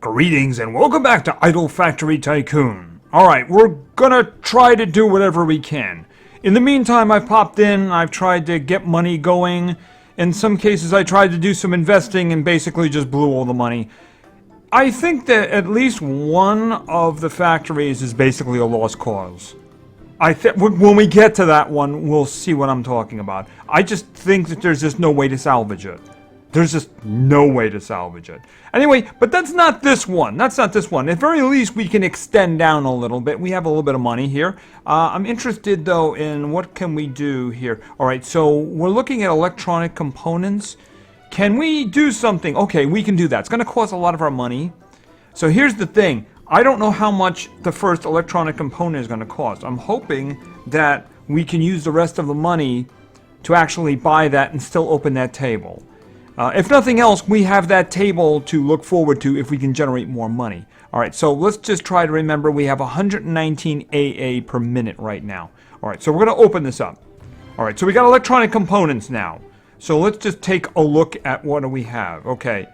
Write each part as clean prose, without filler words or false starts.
Greetings and welcome back to Kayak Factory Tycoon. Alright, we're gonna try to do whatever we can. In the meantime, I've popped in, I've tried to get money going. In some cases, I tried to do some investing and basically just blew all the money. I think that at least one of the factories is basically a lost cause. When we get to that one, we'll see what I'm talking about. I just think that there's just no way to salvage it. There's just no way to salvage it. Anyway, but that's not this one. That's not this one. At very least, we can extend down a little bit. We have a little bit of money here. I'm interested, though, in what can we do here. All right, so we're looking at electronic components. Can we do something? Okay, we can do that. It's going to cost a lot of our money. So here's the thing. I don't know how much the first electronic component is going to cost. I'm hoping that we can use the rest of the money to actually buy that and still open that table. If nothing else, we have that table to look forward to if we can generate more money. Alright, so let's just try to remember we have 119 AA per minute right now. Alright, so we're going to open this up. Alright, so we got electronic components now. So let's just take a look at what do we have. Okay.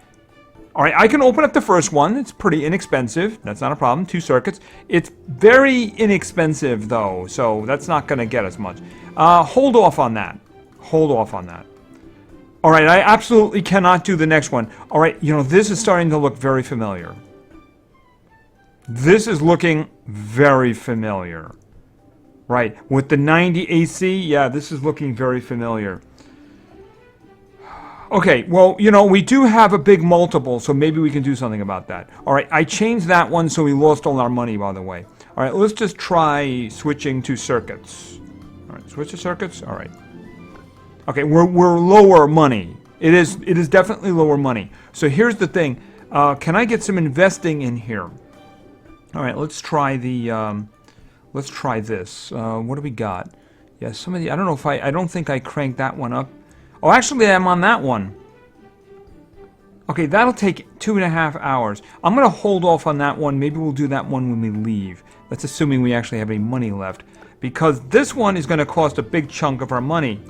Alright, I can open up the first one. It's pretty inexpensive. That's not a problem. 2 circuits. It's very inexpensive, though, so that's not going to get us much. Hold off on that. Hold off on that. Alright, I absolutely cannot do the next one. Alright, you know, this is starting to look very familiar. This is looking very familiar. Right, with the 90 AC, yeah, this is looking very familiar. Okay, well, you know, we do have a big multiple, so maybe we can do something about that. Alright, I changed that one, so we lost all our money, by the way. Alright, let's just try switching to circuits. Alright, switch to circuits? Alright. Okay, we're lower money. It is definitely lower money. So here's the thing. Can I get some investing in here? All right, let's try the. Let's try this. What do we got? Yeah, somebody. I don't know if I don't think I cranked that one up. Oh, actually, I'm on that one. Okay, that'll take 2.5 hours. I'm gonna hold off on that one. Maybe we'll do that one when we leave. That's assuming we actually have any money left, because this one is gonna cost a big chunk of our money.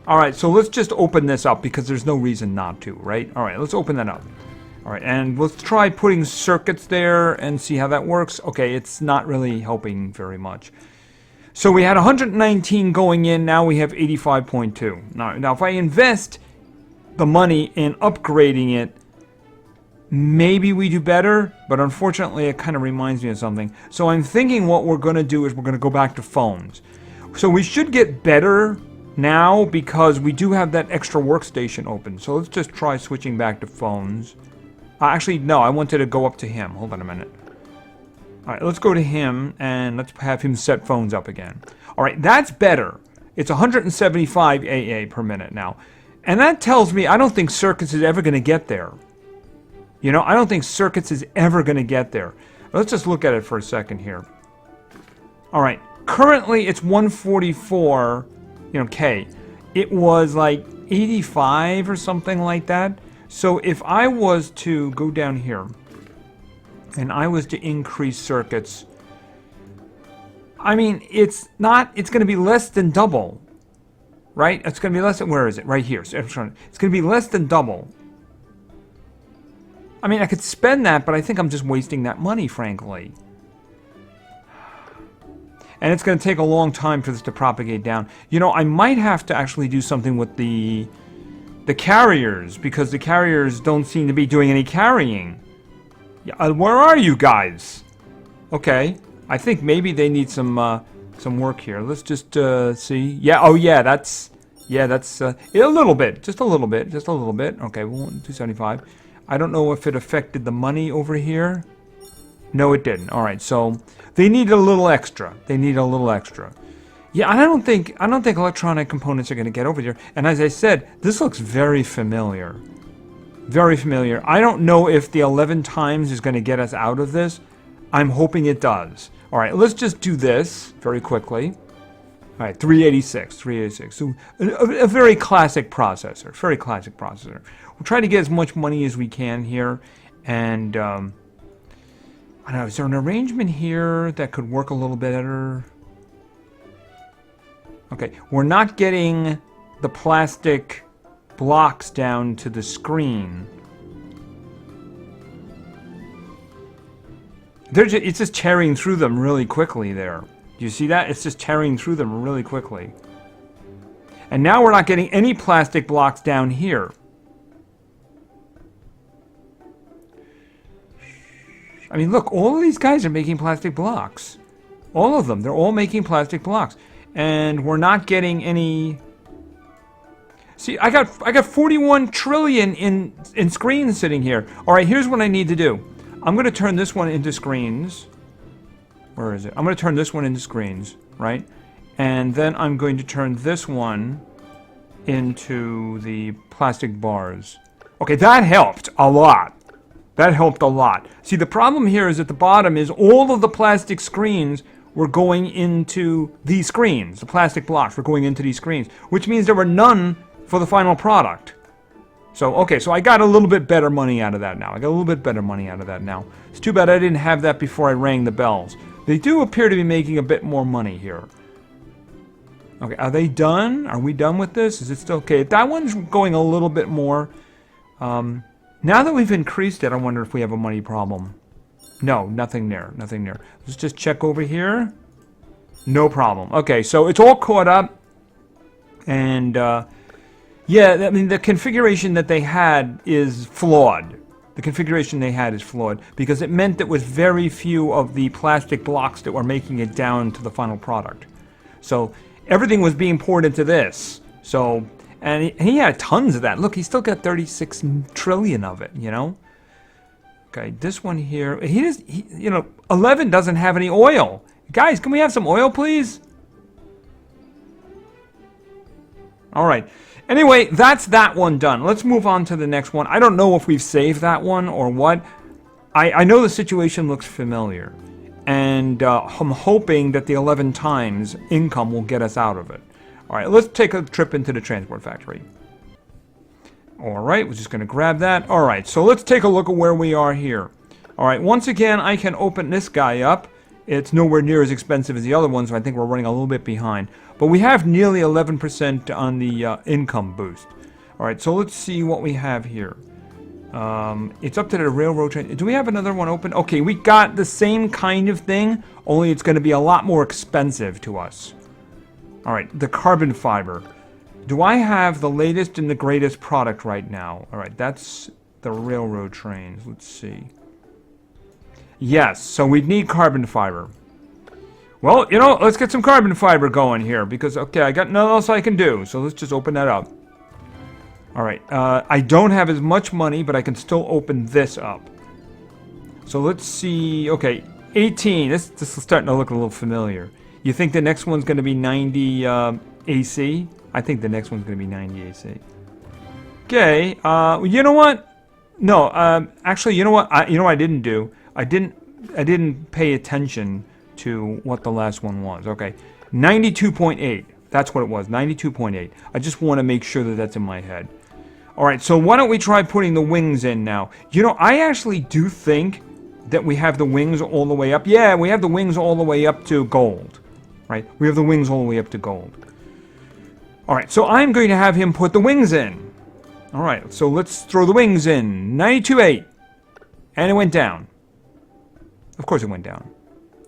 Alright, so let's just open this up because there's no reason not to, right? Alright, let's open that up. Alright, and let's try putting circuits there and see how that works. Okay, it's not really helping very much. So we had 119 going in, now we have 85.2. Now if I invest the money in upgrading it, maybe we do better, but unfortunately it kind of reminds me of something. So I'm thinking what we're going to do is we're going to go back to phones. So we should get better now because we do have that extra workstation open. So let's just try switching back to phones. Actually, no, I wanted to go up to him. Hold on a minute. Alright, let's go to him and let's have him set phones up again. Alright, that's better. It's 175 AA per minute now. And that tells me I don't think circuits is ever going to get there. You know, I don't think circuits is ever going to get there. Let's just look at it for a second here. Alright, currently it's 144. You know, K. It was like 85 or something like that. So if I was to go down here and I was to increase circuits, I mean, it's going to be less than double, right? It's going to be less than, where is it? Right here. So it's going to be less than double. I mean, I could spend that, but I think I'm just wasting that money, frankly. And it's going to take a long time for this to propagate down. You know, I might have to actually do something with the carriers, because the carriers don't seem to be doing any carrying. Where are you guys? Okay, I think maybe they need some work here. Let's just see. Yeah, oh yeah, that's a little bit, just a little bit. Okay, 275. I don't know if it affected the money over here. No, it didn't. All right, so they need a little extra. Yeah, I don't think electronic components are going to get over here. And as I said, this looks very familiar. Very familiar. I don't know if the 11 times is going to get us out of this. I'm hoping it does. All right, let's just do this very quickly. All right, 386. So a very classic processor. We'll try to get as much money as we can here. And I don't know, is there an arrangement here that could work a little better? Okay, we're not getting the plastic blocks down to the screen. It's just tearing through them really quickly there. Do you see that? It's just tearing through them really quickly. And now we're not getting any plastic blocks down here. I mean, look, all of these guys are making plastic blocks. All of them. They're all making plastic blocks. And we're not getting any... See, I got 41 trillion in screens sitting here. All right, here's what I need to do. I'm going to turn this one into screens. Where is it? I'm going to turn this one into screens, right? And then I'm going to turn this one into the plastic bars. Okay, that helped a lot. That helped a lot. See, the problem here is at the bottom is all of the plastic screens were going into these screens. The plastic blocks were going into these screens, which means there were none for the final product. So, okay, so I got a little bit better money out of that now. It's too bad I didn't have that before I rang the bells. They do appear to be making a bit more money here. Okay, are they done? Are we done with this? Is it still okay? That one's going a little bit more. Now that we've increased it, I wonder if we have a money problem. No, nothing there. Nothing there. Let's just check over here. No problem. Okay, so it's all caught up. And, yeah, I mean, the configuration that they had is flawed. The configuration they had is flawed because it meant there was very few of the plastic blocks that were making it down to the final product. So everything was being poured into this. So, and he had tons of that. Look, he still got 36 trillion of it, you know? Okay, this one here, you know, 11 doesn't have any oil. Guys, can we have some oil, please? All right. Anyway, that's that one done. Let's move on to the next one. I don't know if we've saved that one or what. I know the situation looks familiar. And I'm hoping that the 11 times income will get us out of it. All right, let's take a trip into the transport factory. All right, we're just going to grab that. All right, so let's take a look at where we are here. All right, once again, I can open this guy up. It's nowhere near as expensive as the other one, so I think we're running a little bit behind. But we have nearly 11% on the income boost. All right, so let's see what we have here. It's up to the railroad train. Do we have another one open? Okay, we got the same kind of thing, only it's going to be a lot more expensive to us. All right, the carbon fiber. Do I have the latest and the greatest product right now? All right, that's the railroad trains. Let's see. Yes, so we need carbon fiber. Well, you know, let's get some carbon fiber going here because, okay, I got nothing else I can do. So let's just open that up. All right, I don't have as much money, but I can still open this up. So let's see. Okay, 18. This is starting to look a little familiar. You think the next one's going to be 90 AC? I think the next one's going to be 90 AC. Okay, you know what? No, actually, you know what? You know what I didn't do? I didn't pay attention to what the last one was. Okay, 92.8. That's what it was, 92.8. I just want to make sure that that's in my head. All right, so why don't we try putting the wings in now? You know, I actually do think that we have the wings all the way up. Yeah, we have the wings all the way up to gold, right? We have the wings all the way up to gold. All right, so I'm going to have him put the wings in. All right, so let's throw the wings in. 92.8. And it went down. Of course it went down.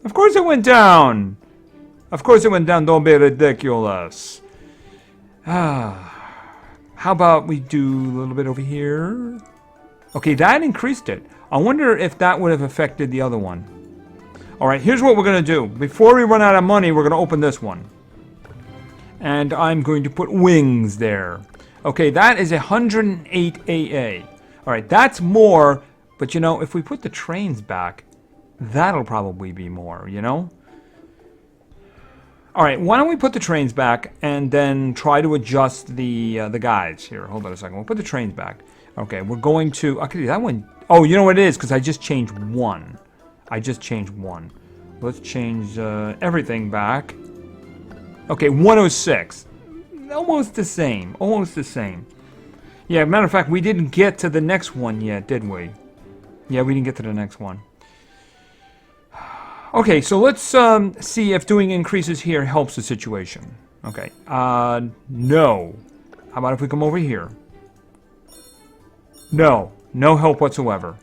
Of course it went down. Of course it went down. Don't be ridiculous. How about we do a little bit over here? Okay, that increased it. I wonder if that would have affected the other one. All right, here's what we're going to do. Before we run out of money, we're going to open this one. And I'm going to put wings there. Okay, that is 108 AA. All right, that's more. But, you know, if we put the trains back, that'll probably be more, you know? All right, why don't we put the trains back and then try to adjust the guides here. Hold on a second. We'll put the trains back. Okay, we're going to... Okay, that one... Oh, you know what it is? Because I just changed one. I just changed one. Let's change everything back. Okay, 106. Almost the same. Almost the same. Yeah, matter of fact, we didn't get to the next one yet, did we? Yeah, we didn't get to the next one. Okay, so let's see if doing increases here helps the situation. Okay, no. How about if we come over here? No, no help whatsoever.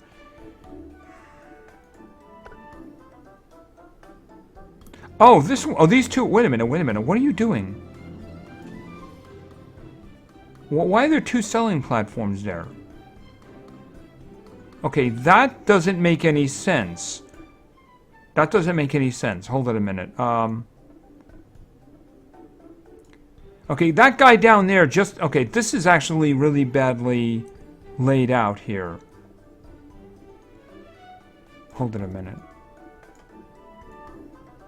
Oh, these two. Wait a minute. What are you doing? Why are there two selling platforms there? Okay, that doesn't make any sense. That doesn't make any sense. Hold it a minute. Okay, that guy down there just... Okay, this is actually really badly laid out here. Hold it a minute.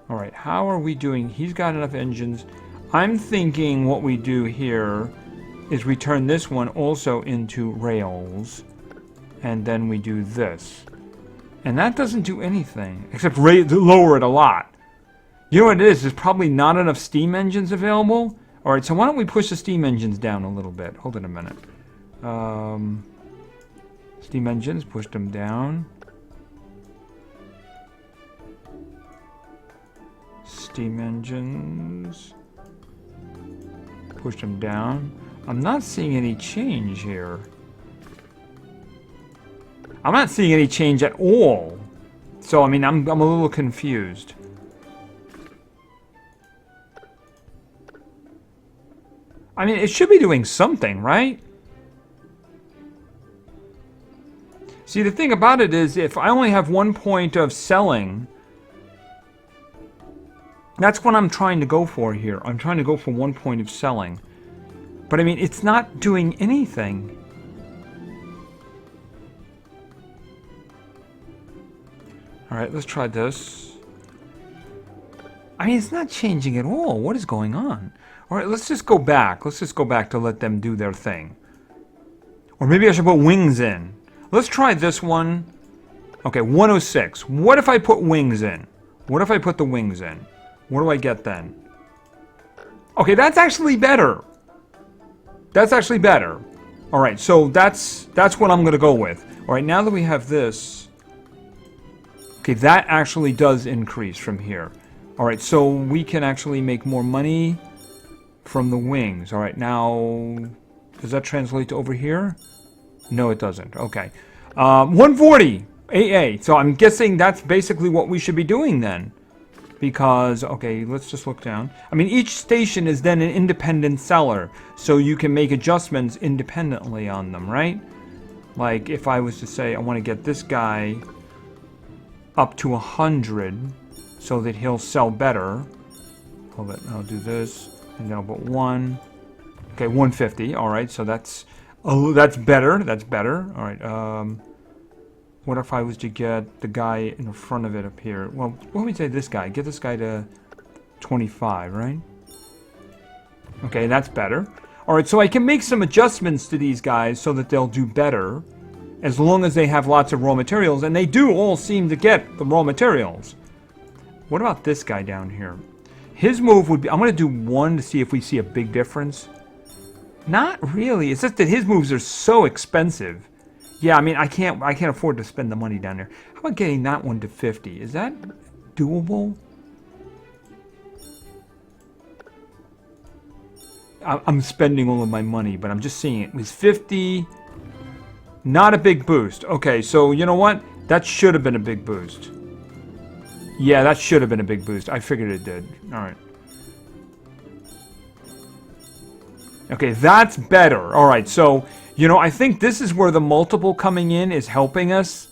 Alright, how are we doing? He's got enough engines. I'm thinking what we do here is we turn this one also into rails. And then we do this. And that doesn't do anything. Except lower it a lot. You know what it is? There's probably not enough steam engines available. Alright, so why don't we push the steam engines down a little bit? Hold it a minute. Steam engines, push them down. Steam engines. Push them down. I'm not seeing any change here. I'm not seeing any change at all. So, I mean, I'm a little confused. I mean, it should be doing something, right? See, the thing about it is, if I only have 1 point of selling, that's what I'm trying to go for here. I'm trying to go for 1 point of selling. But, I mean, it's not doing anything. Alright, let's try this. I mean, it's not changing at all. What is going on? Alright, let's just go back. Let's just go back to let them do their thing. Or maybe I should put wings in. Let's try this one. Okay, 106. What if I put wings in? What if I put the wings in? What do I get then? Okay, that's actually better. That's actually better. Alright, so that's what I'm going to go with. Alright, now that we have this... Okay, that actually does increase from here. Alright, so we can actually make more money from the wings. Alright, now... Does that translate to over here? No, it doesn't. Okay. 140! AA. So I'm guessing that's basically what we should be doing then. Because, okay, let's just look down. I mean, each station is then an independent seller. So you can make adjustments independently on them, right? Like, if I was to say, I want to get this guy up to 100 so that he'll sell better. Hold it, I'll do this. And then I'll put 1. Okay, 150. Alright, so that's... Oh, that's better. That's better. Alright, what if I was to get the guy in front of it up here? Well, what would we say this guy? Get this guy to 25, right? Okay, that's better. Alright, so I can make some adjustments to these guys so that they'll do better. As long as they have lots of raw materials. And they do all seem to get the raw materials. What about this guy down here? His move would be... I'm going to do 1 to see if we see a big difference. Not really. It's just that his moves are so expensive. Yeah, I mean, I can't afford to spend the money down there. How about getting that one to 50? Is that doable? I'm spending all of my money, but I'm just seeing it. It was 50. Not a big boost. Okay, so you know what? That should have been a big boost. Yeah, that should have been a big boost. I figured it did. Alright. Okay, that's better. Alright, so, you know, I think this is where the multiple coming in is helping us.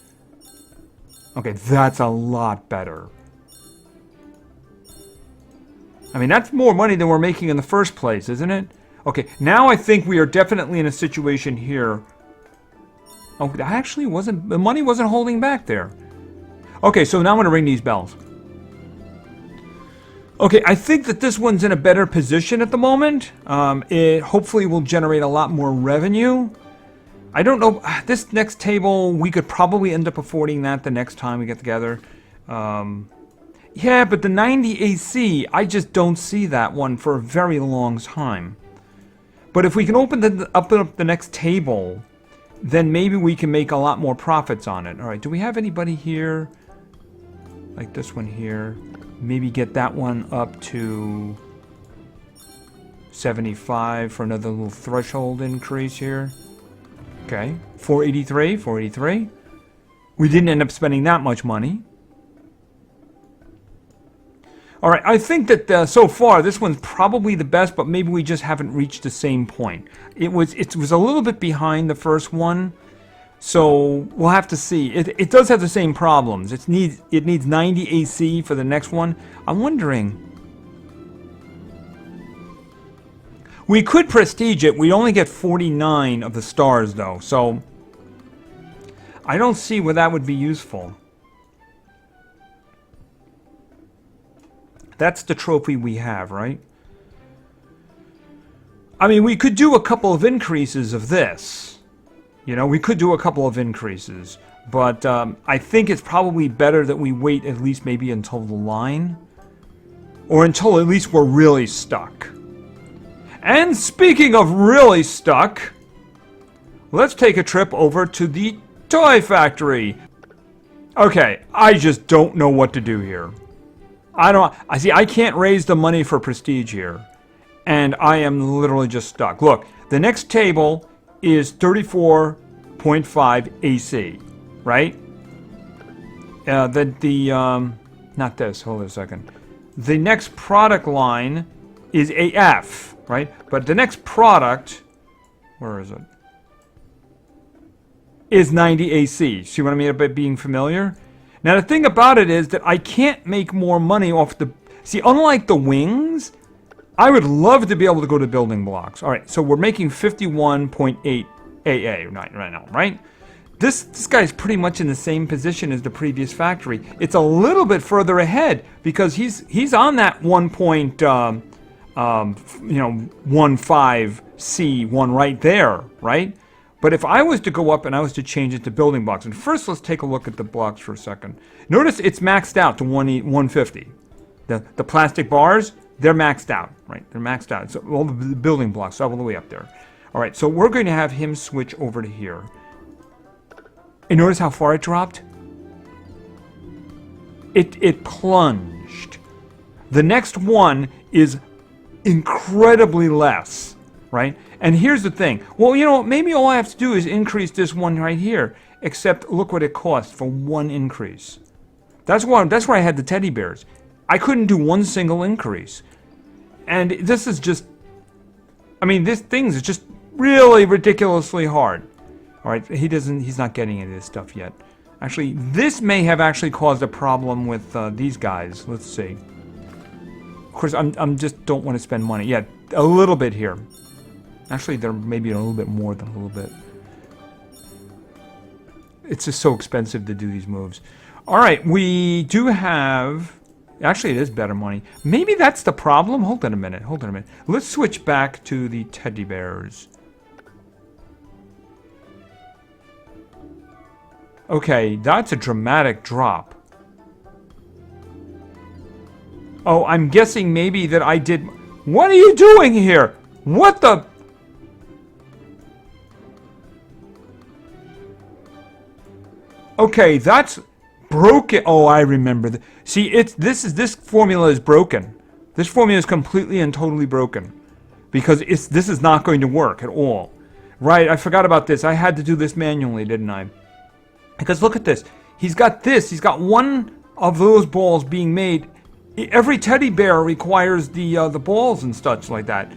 Okay, that's a lot better. I mean, that's more money than we're making in the first place, isn't it? Okay, now I think we are definitely in a situation here. Oh, that actually wasn't... The money wasn't holding back there. Okay, so now I'm going to ring these bells. Okay, I think that this one's in a better position at the moment. It hopefully will generate a lot more revenue. I don't know. This next table, we could probably end up affording that the next time we get together. Yeah, but the 90 AC, I just don't see that one for a very long time. But if we can open up the next table, then maybe we can make a lot more profits on it. All right, do we have anybody here? Like this one here. Maybe get that one up to 75 for another little threshold increase here. Okay, 483, 483. We didn't end up spending that much money. All right, I think that so far this one's probably the best, but maybe we just haven't reached the same point. It was a little bit behind the first one, so we'll have to see. It does have the same problems. It needs 90 AC for the next one. I'm wondering. We could prestige it. We only get 49 of the stars though, so I don't see where that would be useful. That's the trophy we have, right? I mean, we could do a couple of increases of this. You know, we could do a couple of increases. But I think it's probably better that we wait at least maybe until the line. Or until at least we're really stuck. And speaking of really stuck, let's take a trip over to the toy factory. Okay, I just don't know what to do here. I can't raise the money for prestige here. And I am literally just stuck. Look, the next table is 34.5 AC, right? Not this, hold on a second. The next product line is AF, right? But the next product, where is it? Is 90 AC. See what I mean about being familiar? Now, the thing about it is that I can't make more money off the... See, unlike the wings, I would love to be able to go to building blocks. All right, so we're making 51.8 AA right now, right? This guy's pretty much in the same position as the previous factory. It's a little bit further ahead because he's on that 1.15C1 right there, right? But if I was to go up and I was to change it to building blocks, and first let's take a look at the blocks for a second. Notice it's maxed out to 150. The plastic bars, they're maxed out, right? They're maxed out. So all the building blocks all the way up there. All right, so we're going to have him switch over to here. And notice how far it dropped? It plunged. The next one is incredibly less, right? And here's the thing. Well, you know, maybe all I have to do is increase this one right here. Except look what it costs for one increase. That's why I had the teddy bears. I couldn't do one single increase. And this is just... I mean, this thing is just really ridiculously hard. Alright, he's not getting any of this stuff yet. Actually, this may have actually caused a problem with these guys. Let's see. Of course, I'm just don't want to spend money. Yeah, a little bit here. Actually, there may be a little bit more than a little bit. It's just so expensive to do these moves. Alright, we do have... Actually, it is better money. Maybe that's the problem? Hold on a minute. Let's switch back to the teddy bears. Okay, that's a dramatic drop. Oh, I'm guessing maybe that I did... What are you doing here? What the... Okay, that's broken. Oh, I remember. See, this formula is broken. This formula is completely and totally broken. Because this is not going to work at all. Right, I forgot about this. I had to do this manually, didn't I? Because look at this. He's got this. He's got one of those balls being made. Every teddy bear requires the balls and such like that.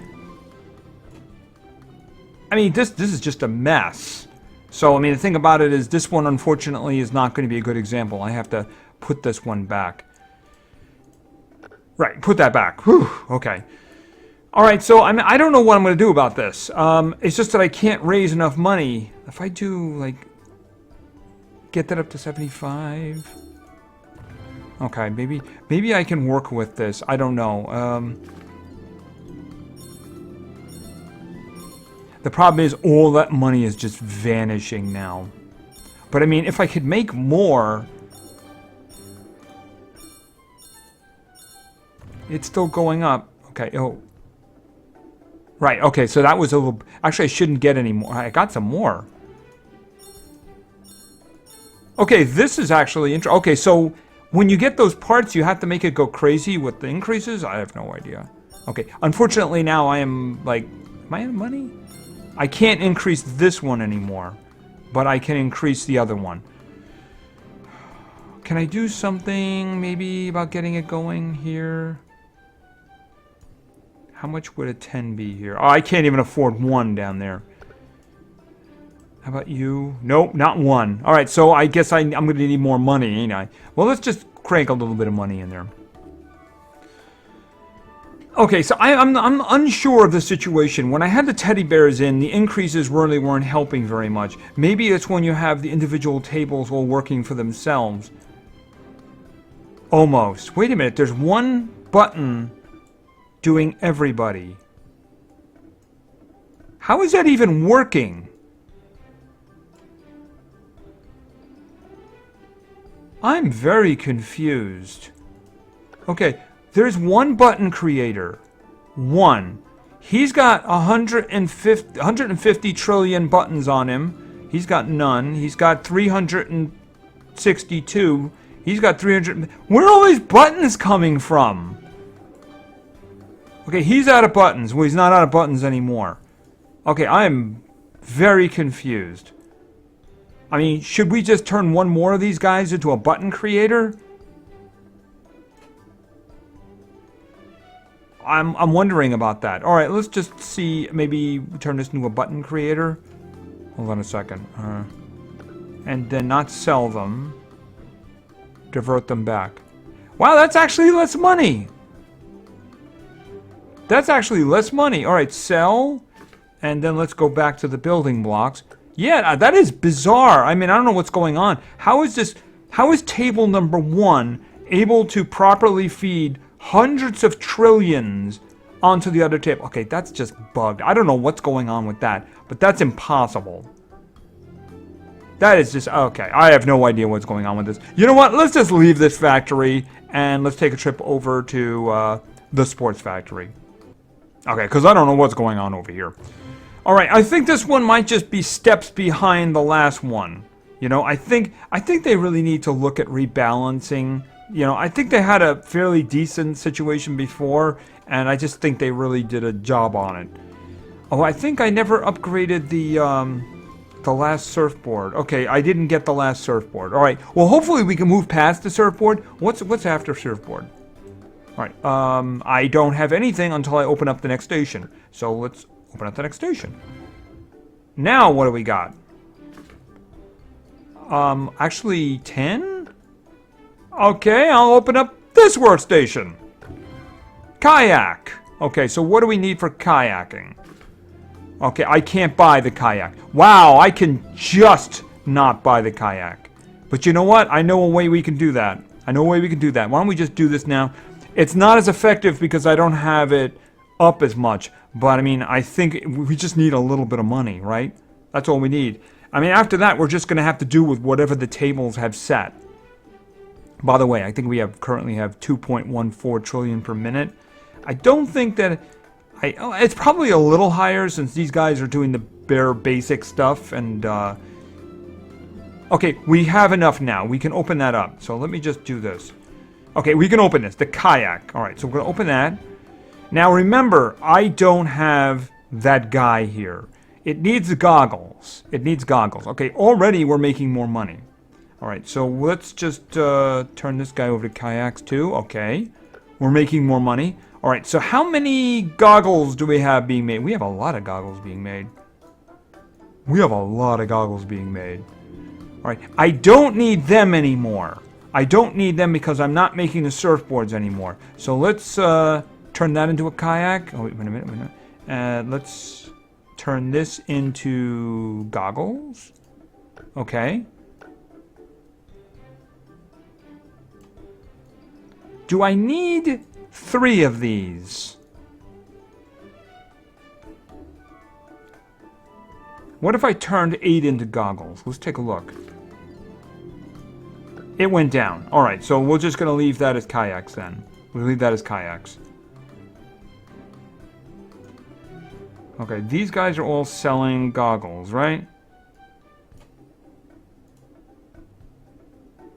I mean, this is just a mess. So, I mean, the thing about it is this one, unfortunately, is not going to be a good example. I have to put this one back. Right, put that back. Whew, okay. All right, so I mean, I don't know what I'm going to do about this. It's just that I can't raise enough money. If I do, like, get that up to 75... Okay, maybe I can work with this. I don't know. The problem is all that money is just vanishing now. But I mean, if I could make more... It's still going up. Okay, oh. Right, okay, so that was a little... Actually, I shouldn't get any more. I got some more. Okay, this is actually interesting. Okay, so... When you get those parts, you have to make it go crazy with the increases? I have no idea. Okay, unfortunately now I am, like... Am I out of money? I can't increase this one anymore. But I can increase the other one. Can I do something maybe about getting it going here? How much would a 10 be here? Oh, I can't even afford 1 down there. How about you? Nope, not 1. All right, so I guess I'm going to need more money, ain't I? Well, let's just crank a little bit of money in there. Okay, so I'm unsure of the situation. When I had the teddy bears in, the increases really weren't helping very much. Maybe it's when you have the individual tables all working for themselves. Almost. Wait a minute, there's one button doing everybody. How is that even working? I'm very confused. Okay, there's one button creator. One. He's got 150 trillion buttons on him. He's got none. He's got 362. He's got 300. Where are all these buttons coming from? Okay, he's out of buttons. Well, he's not out of buttons anymore. Okay, I am very confused. I mean, should we just turn one more of these guys into a button creator? I'm wondering about that. All right, let's just see. Maybe turn this into a button creator. Hold on a second. And then not sell them. Divert them back. Wow, that's actually less money. That's actually less money. All right, sell. And then let's go back to the building blocks. Yeah, that is bizarre. I mean, I don't know what's going on. How is table number 1 able to properly feed hundreds of trillions onto the other table? Okay, that's just bugged. I don't know what's going on with that, but that's impossible. That is just, okay, I have no idea what's going on with this. You know what? Let's just leave this factory and let's take a trip over to the sports factory. Okay, because I don't know what's going on over here. All right, I think this one might just be steps behind the last one. You know, I think they really need to look at rebalancing. You know, I think they had a fairly decent situation before, and I just think they really did a job on it. Oh, I think I never upgraded the last surfboard. Okay, I didn't get the last surfboard. All right, well, hopefully we can move past the surfboard. What's after surfboard? All right, I don't have anything until I open up the next station. So let's open up the next station. Now, what do we got? Actually 10? Okay, I'll open up this workstation. Kayak. Okay, so what do we need for kayaking? Okay, I can't buy the kayak. Wow, I can just not buy the kayak. But you know what? I know a way we can do that. Why don't we just do this now? It's not as effective because I don't have it up as much. But, I mean, I think we just need a little bit of money, right? That's all we need. I mean, after that, we're just going to have to do with whatever the tables have set. By the way, I think we currently have 2.14 trillion per minute. I don't think that... it's probably a little higher since these guys are doing the bare basic stuff. And, okay, we have enough now. We can open that up. So let me just do this. Okay, we can open this. The kayak. All right, so we're going to open that. Now remember, I don't have that guy here. It needs goggles. Okay, already we're making more money. All right, so let's just turn this guy over to kayaks too. Okay, we're making more money. All right, so how many goggles do we have being made? We have a lot of goggles being made. All right, I don't need them anymore. I don't need them because I'm not making the surfboards anymore. So let's turn that into a kayak. Oh, wait a minute. Let's turn this into goggles. Okay. Do I need 3 of these? What if I turned 8 into goggles? Let's take a look. It went down. All right, so we're just going to leave that as kayaks then. We'll leave that as kayaks. Okay, these guys are all selling goggles, right?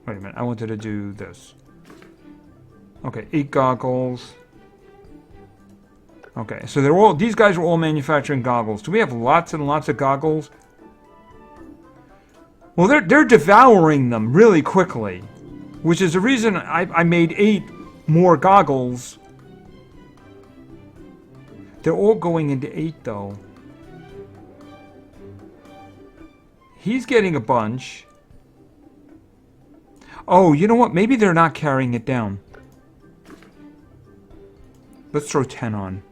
Wait a minute, I wanted to do this. Okay, 8 goggles. Okay, so these guys are all manufacturing goggles. Do we have lots and lots of goggles? Well, they're devouring them really quickly. which is the reason I made 8 more goggles. They're all going into 8, though. He's getting a bunch. Oh, you know what? Maybe they're not carrying it down. Let's throw 10 on.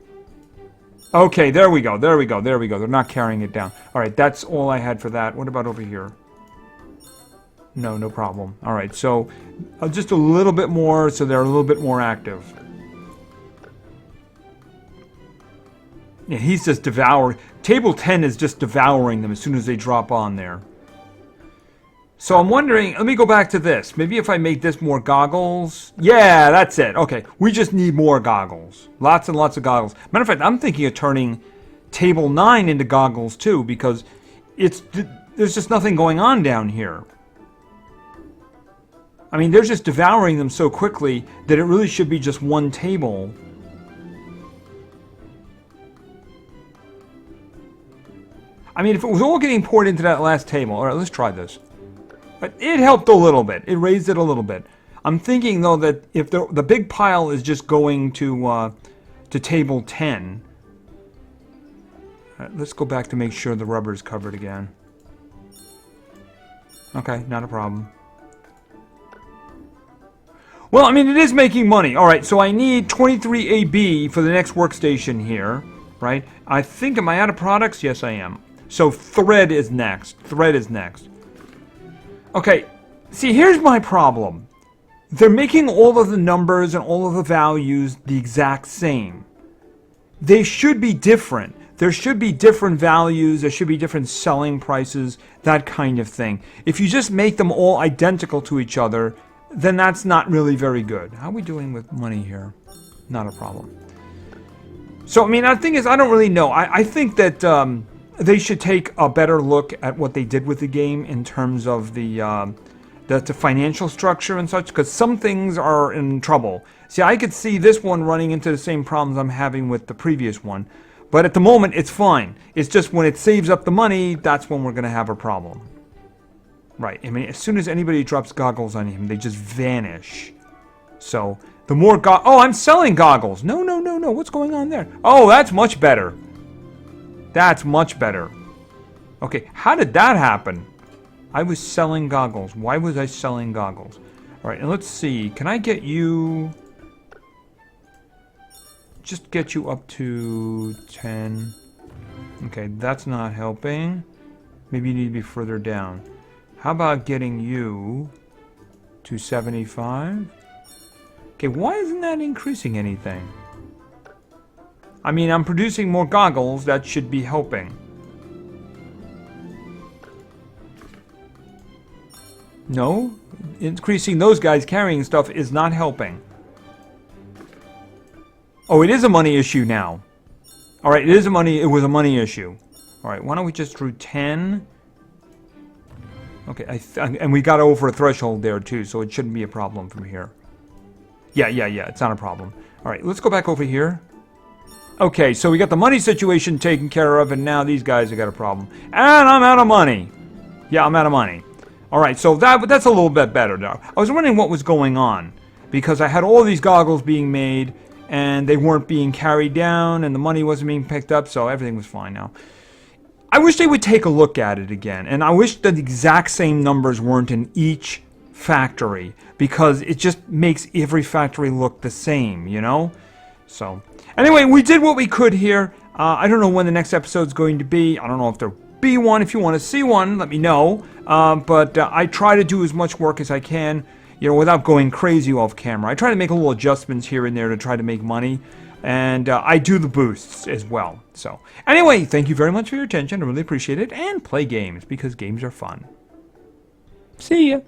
Okay, there we go. There we go. There we go. They're not carrying it down. All right, that's all I had for that. What about over here? No, no problem. All right, so just a little bit more so they're a little bit more active. Yeah, he's just devouring. Table 10 is just devouring them as soon as they drop on there. So I'm wondering, let me go back to this. Maybe if I make this more goggles. Yeah, that's it. Okay, we just need more goggles. Lots and lots of goggles. Matter of fact, I'm thinking of turning table 9 into goggles too, because there's just nothing going on down here. I mean, they're just devouring them so quickly that it really should be just one table. I mean, if it was all getting poured into that last table. All right, let's try this. But it helped a little bit. It raised it a little bit. I'm thinking, though, that if the big pile is just going to table 10. All right, let's go back to make sure the rubber is covered again. Okay, not a problem. Well, I mean, it is making money. All right, so I need 23 AB for the next workstation here, right? I think, am I out of products? Yes, I am. So thread is next. Thread is next. Okay, see, here's my problem. They're making all of the numbers and all of the values the exact same. They should be different. There should be different values. There should be different selling prices, that kind of thing. If you just make them all identical to each other, then that's not really very good. How are we doing with money here? Not a problem. So, I mean, the thing is, I don't really know. I think that they should take a better look at what they did with the game in terms of the financial structure and such, because some things are in trouble. See, I could see this one running into the same problems I'm having with the previous one, but at the moment, it's fine. It's just when it saves up the money, that's when we're going to have a problem. Right, I mean, as soon as anybody drops goggles on him, they just vanish. So, the more oh, I'm selling goggles! No, no, no, no, what's going on there? Oh, that's much better. That's much better. Okay, how did that happen? I was selling goggles. Why was I selling goggles? Alright, and let's see. Can I get you... Just get you up to 10. Okay, that's not helping. Maybe you need to be further down. How about getting you to 75? Okay, why isn't that increasing anything? I mean, I'm producing more goggles. That should be helping. No? Increasing those guys carrying stuff is not helping. Oh, it is a money issue now. Alright, it was a money issue. Alright, why don't we just do 10? Okay, and we got over a threshold there too, so it shouldn't be a problem from here. Yeah, it's not a problem. Alright, let's go back over here. Okay, so we got the money situation taken care of, and now these guys have got a problem. And I'm out of money! Yeah, I'm out of money. Alright, so that's a little bit better now. I was wondering what was going on, because I had all these goggles being made, and they weren't being carried down, and the money wasn't being picked up, so everything was fine now. I wish they would take a look at it again, and I wish that the exact same numbers weren't in each factory, because it just makes every factory look the same, you know? So, anyway, we did what we could here. I don't know when the next episode's going to be. I don't know if there'll be one. If you want to see one, let me know. But I try to do as much work as I can, you know, without going crazy off camera. I try to make a little adjustments here and there to try to make money. And I do the boosts as well. So, anyway, thank you very much for your attention. I really appreciate it. And play games, because games are fun. See ya.